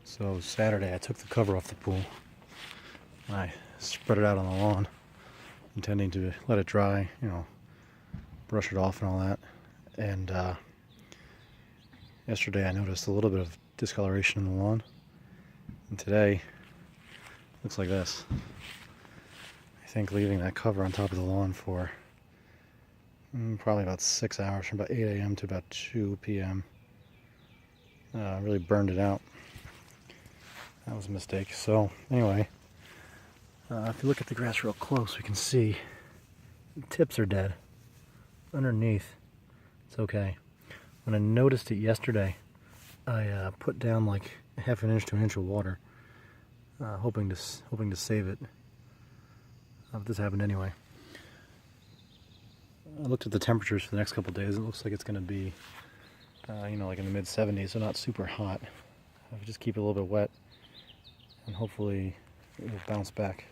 So Saturday I took the cover off the pool. I spread it out on the lawn, intending to let it dry, brush it off and all that. And yesterday I noticed a little bit of discoloration in the lawn. And today, looks like this. I think leaving that cover on top of the lawn for probably about 6 hours, from about 8 a.m. to about 2 p.m. Really burned it out. That was a mistake. So anyway, if you look at the grass real close, we can see the tips are dead. Underneath, it's okay. When I noticed it yesterday, I put down like a half an inch to an inch of water, hoping to save it. But this happened anyway. I looked at the temperatures for the next couple of days. It looks like it's going to be, like in the mid 70s, so not super hot. If we just keep it a little bit wet, and hopefully it will bounce back.